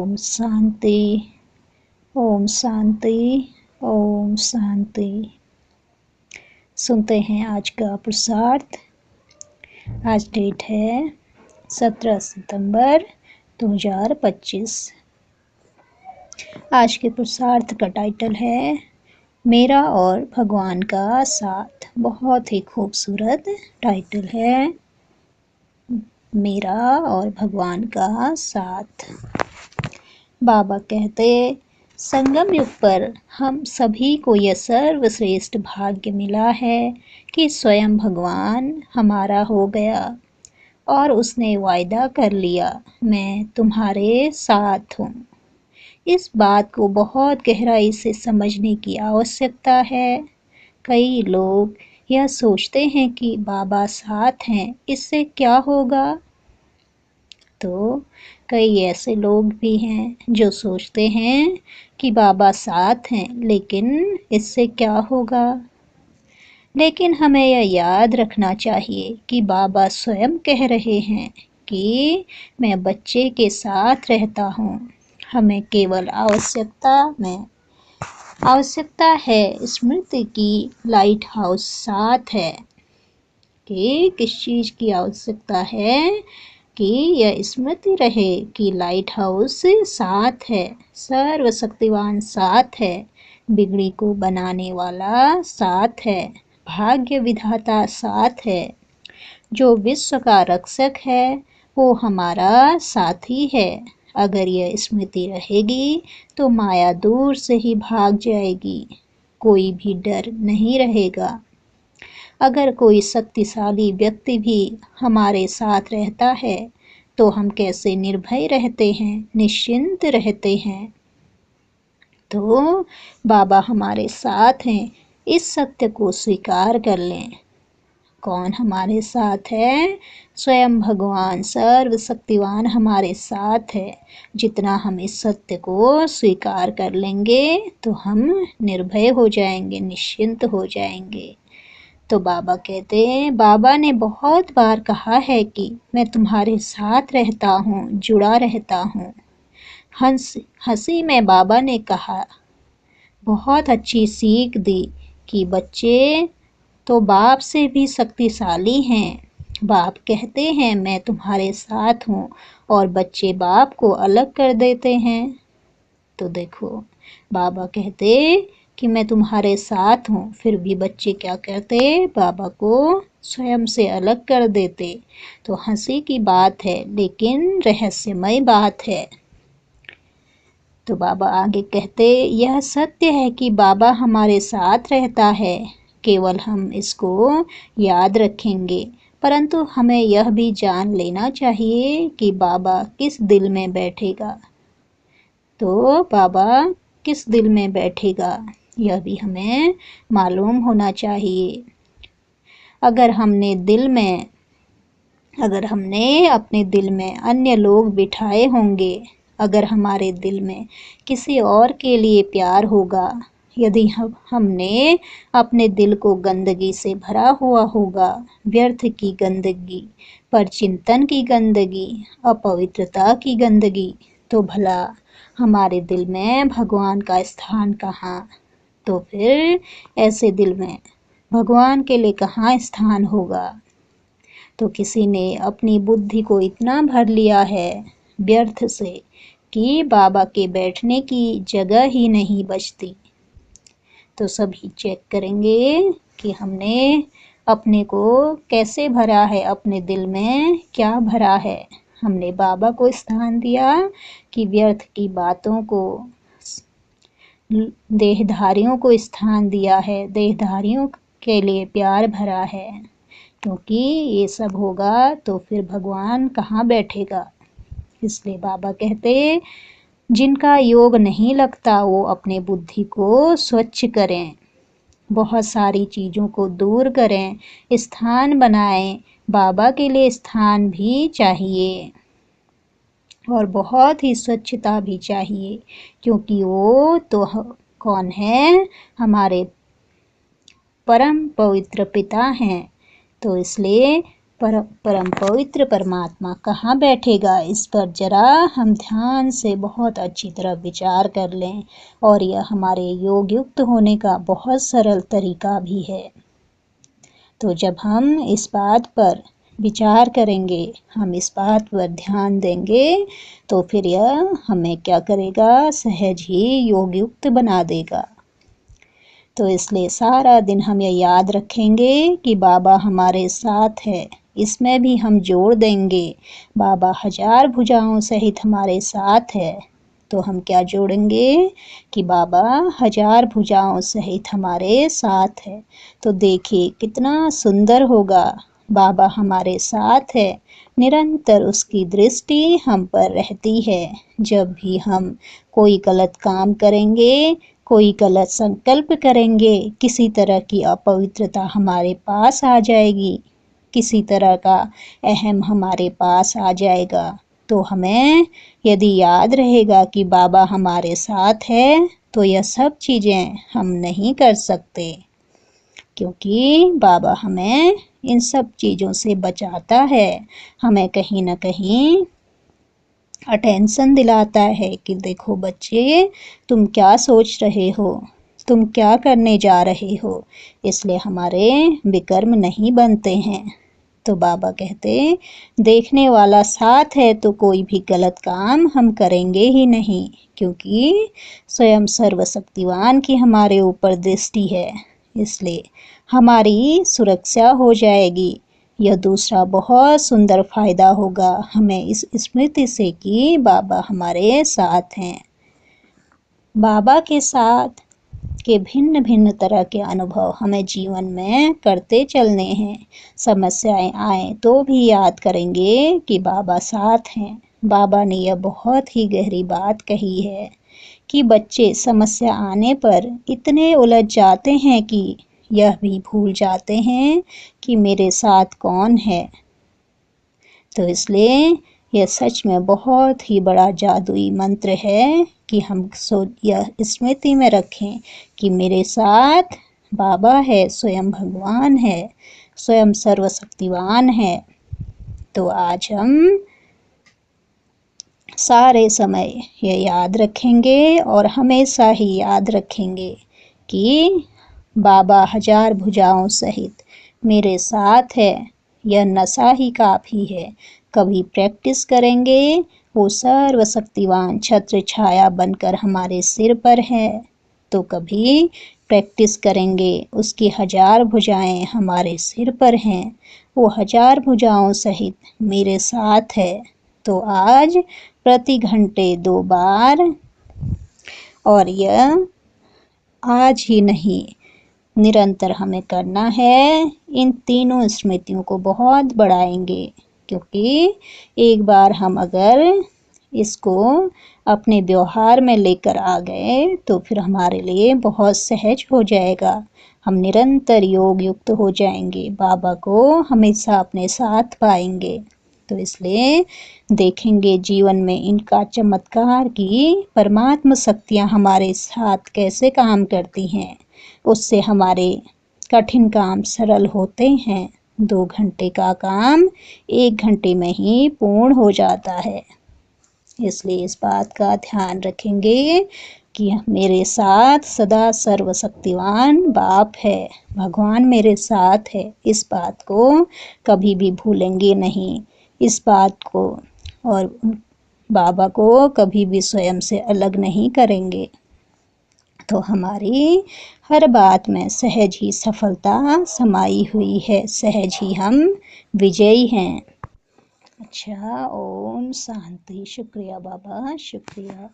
ओम शांति। ओम शांति। ओम शांति। सुनते हैं आज का पुरुषार्थ। आज डेट है 17 सितंबर 2025। आज के पुरुषार्थ का टाइटल है मेरा और भगवान का साथ। बहुत ही खूबसूरत टाइटल है, मेरा और भगवान का साथ। बाबा कहते, संगम युग पर हम सभी को यह सर्वश्रेष्ठ भाग्य मिला है कि स्वयं भगवान हमारा हो गया और उसने वायदा कर लिया, मैं तुम्हारे साथ हूँ। इस बात को बहुत गहराई से समझने की आवश्यकता है। कई लोग यह सोचते हैं कि बाबा साथ हैं, इससे क्या होगा। तो कई ऐसे लोग भी हैं जो सोचते हैं कि बाबा साथ हैं, लेकिन इससे क्या होगा। लेकिन हमें यह याद रखना चाहिए कि बाबा स्वयं कह रहे हैं कि मैं बच्चे के साथ रहता हूँ। हमें केवल आवश्यकता है स्मृति की। लाइट हाउस साथ है कि किस चीज़ की आवश्यकता है कि यह स्मृति रहे कि लाइट हाउस साथ है, सर्वशक्तिवान साथ है, बिगड़ी को बनाने वाला साथ है, भाग्य विधाता साथ है, जो विश्व का रक्षक है वो हमारा साथी है। अगर यह स्मृति रहेगी तो माया दूर से ही भाग जाएगी, कोई भी डर नहीं रहेगा। अगर कोई शक्तिशाली व्यक्ति भी हमारे साथ रहता है तो हम कैसे निर्भय रहते हैं, निश्चिंत रहते हैं। तो बाबा हमारे साथ हैं, इस सत्य को स्वीकार कर लें। कौन हमारे साथ है? स्वयं भगवान सर्वशक्तिवान हमारे साथ है। जितना हम इस सत्य को स्वीकार कर लेंगे तो हम निर्भय हो जाएंगे, निश्चिंत हो जाएंगे। तो बाबा कहते हैं, बाबा ने बहुत बार कहा है कि मैं तुम्हारे साथ रहता हूँ, जुड़ा रहता हूँ। हंसी में बाबा ने कहा, बहुत अच्छी सीख दी कि बच्चे तो बाप से भी शक्तिशाली हैं। बाप कहते हैं मैं तुम्हारे साथ हूँ और बच्चे बाप को अलग कर देते हैं। तो देखो, बाबा कहते कि मैं तुम्हारे साथ हूँ, फिर भी बच्चे क्या करते, बाबा को स्वयं से अलग कर देते। तो हंसी की बात है, लेकिन रहस्यमय बात है। तो बाबा आगे कहते, यह सत्य है कि बाबा हमारे साथ रहता है, केवल हम इसको याद रखेंगे। परंतु हमें यह भी जान लेना चाहिए कि बाबा किस दिल में बैठेगा। तो बाबा किस दिल में बैठेगा यह भी हमें मालूम होना चाहिए। अगर हमने अपने दिल में अन्य लोग बिठाए होंगे, अगर हमारे दिल में किसी और के लिए प्यार होगा, यदि हमने अपने दिल को गंदगी से भरा हुआ होगा, व्यर्थ की गंदगी, परचिंतन की गंदगी, अपवित्रता की गंदगी, तो भला हमारे दिल में भगवान का स्थान कहाँ। तो फिर ऐसे दिल में भगवान के लिए कहाँ स्थान होगा। तो किसी ने अपनी बुद्धि को इतना भर लिया है व्यर्थ से कि बाबा के बैठने की जगह ही नहीं बचती। तो सभी चेक करेंगे कि हमने अपने को कैसे भरा है, अपने दिल में क्या भरा है। हमने बाबा को स्थान दिया कि व्यर्थ की बातों को, देहधारियों को स्थान दिया है, देहधारियों के लिए प्यार भरा है। क्योंकि ये सब होगा तो फिर भगवान कहाँ बैठेगा। इसलिए बाबा कहते, जिनका योग नहीं लगता वो अपने बुद्धि को स्वच्छ करें, बहुत सारी चीज़ों को दूर करें, स्थान बनाएं। बाबा के लिए स्थान भी चाहिए और बहुत ही स्वच्छता भी चाहिए, क्योंकि वो तो कौन है, हमारे परम पवित्र पिता हैं। तो इसलिए परम पवित्र परमात्मा कहाँ बैठेगा, इस पर जरा हम ध्यान से बहुत अच्छी तरह विचार कर लें। और यह हमारे योग युक्त होने का बहुत सरल तरीका भी है। तो जब हम इस बात पर विचार करेंगे, हम इस बात पर ध्यान देंगे, तो फिर यह हमें क्या करेगा, सहज ही योग युक्त बना देगा। तो इसलिए सारा दिन हम यह याद रखेंगे कि बाबा हमारे साथ है। इसमें भी हम जोड़ देंगे, बाबा 1000 भुजाओं सहित हमारे साथ है। तो हम क्या जोड़ेंगे कि बाबा 1000 भुजाओं सहित हमारे साथ है। तो देखिए कितना सुंदर होगा, बाबा हमारे साथ है, निरंतर उसकी दृष्टि हम पर रहती है। जब भी हम कोई गलत काम करेंगे, कोई गलत संकल्प करेंगे, किसी तरह की अपवित्रता हमारे पास आ जाएगी, किसी तरह का अहम हमारे पास आ जाएगा, तो हमें यदि याद रहेगा कि बाबा हमारे साथ है, तो यह सब चीज़ें हम नहीं कर सकते, क्योंकि बाबा हमें इन सब चीज़ों से बचाता है। हमें कहीं ना कहीं अटेंशन दिलाता है कि देखो बच्चे, तुम क्या सोच रहे हो, तुम क्या करने जा रहे हो। इसलिए हमारे विकर्म नहीं बनते हैं। तो बाबा कहते, देखने वाला साथ है तो कोई भी गलत काम हम करेंगे ही नहीं, क्योंकि स्वयं सर्वशक्तिवान की हमारे ऊपर दृष्टि है। इसलिए हमारी सुरक्षा हो जाएगी। यह दूसरा बहुत सुंदर फायदा होगा हमें इस स्मृति से कि बाबा हमारे साथ हैं। बाबा के साथ के भिन्न भिन्न तरह के अनुभव हमें जीवन में करते चलने हैं। समस्याएं आए तो भी याद करेंगे कि बाबा साथ हैं। बाबा ने यह बहुत ही गहरी बात कही है कि बच्चे समस्या आने पर इतने उलझ जाते हैं कि यह भी भूल जाते हैं कि मेरे साथ कौन है। तो इसलिए यह सच में बहुत ही बड़ा जादुई मंत्र है कि हम यह स्मृति में रखें कि मेरे साथ बाबा है, स्वयं भगवान है, स्वयं सर्वशक्तिवान है। तो आज हम सारे समय ये याद रखेंगे और हमेशा ही याद रखेंगे कि बाबा 1000 भुजाओं सहित मेरे साथ है। यह नशा ही काफ़ी है। कभी प्रैक्टिस करेंगे, वो सर्वशक्तिवान छत्र छाया बनकर हमारे सिर पर है, तो कभी प्रैक्टिस करेंगे उसकी 1000 भुजाएं हमारे सिर पर हैं, वो 1000 भुजाओं सहित मेरे साथ है। तो आज प्रति घंटे 2 बार, और यह आज ही नहीं निरंतर हमें करना है। इन तीनों स्मृतियों को बहुत बढ़ाएंगे, क्योंकि एक बार हम अगर इसको अपने व्यवहार में लेकर आ गए तो फिर हमारे लिए बहुत सहज हो जाएगा। हम निरंतर योग युक्त हो जाएंगे, बाबा को हमेशा अपने साथ पाएंगे। तो इसलिए देखेंगे जीवन में इनका चमत्कार की परमात्मा शक्तियाँ हमारे साथ कैसे काम करती हैं। उससे हमारे कठिन काम सरल होते हैं। 2 घंटे का काम 1 घंटे में ही पूर्ण हो जाता है। इसलिए इस बात का ध्यान रखेंगे कि मेरे साथ सदा सर्वशक्तिवान बाप है, भगवान मेरे साथ है। इस बात को कभी भी भूलेंगे नहीं, इस बात को, और बाबा को कभी भी स्वयं से अलग नहीं करेंगे। तो हमारी हर बात में सहज ही सफलता समाई हुई है, सहज ही हम विजयी हैं। अच्छा, ओम शांति। शुक्रिया बाबा, शुक्रिया।